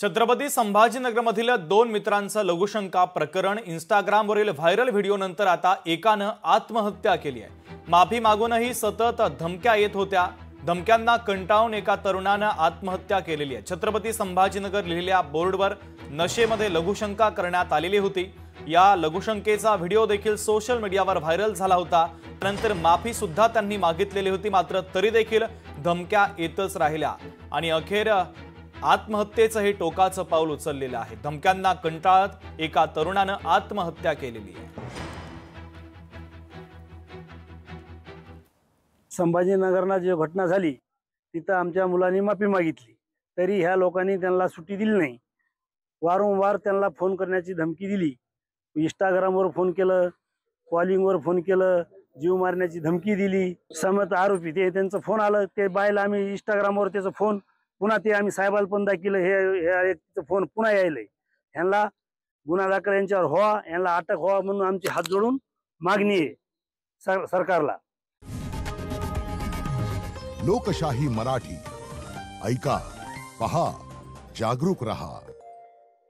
छत्रपती संभाजीनगरमधील दोन मित्रांचं लघुशंका प्रकरण इंस्टाग्रामवरील व्हायरल व्हिडिओनंतर आता एकानं आत्महत्या केली आहे। माफी मागूनही सतत धमक्या येत होत्या। धमक्यांना कंटाळून एका तरुणानं आत्महत्या केलेली आहे। छत्रपती संभाजीनगर लिहिलेल्या बोर्डवर नशेमध्ये लघुशंका करण्यात आलेली होती। या लघुशंकेचा व्हिडिओ देखील सोशल मीडियावर व्हायरल झाला होता। नंतर माफी सुद्धा त्यांनी मागितलेली होती, मात्र तरी देखील धमक्या येतच राहिल्या आणि अखेर आत्महत्येचं हे टोकाचं पाऊल उचललेलं आहे। धमक्यांना कंटाळत एका तरुणानं आत्महत्या केलेली आहे। संभाजीनगरला जी घटना झाली तिथं आमच्या मुलांनी माफी मागितली, तरी ह्या लोकांनी त्यांना सुट्टी दिली नाही। वारंवार त्यांना फोन करण्याची धमकी दिली। इंस्टाग्रामवर फोन केलं, कॉलिंगवर फोन केलं, जीव मारण्याची धमकी दिली। समत आरोपी ते त्यांचं फोन आलं, ते बायला आम्ही इंस्टाग्रामवर त्याचा फोन पुन्हा ते आम्ही साहेबाला पण दाखिलं, हे फोन पुन्हा यायलंय। ह्यांना गुन्हा दाखल यांच्यावर व्हावा, यांना अटक व्हावा म्हणून आमची हात जोडून मागणी आहे सरकारला। लोकशाही मराठी ऐका, पहा, जागरूक रहा।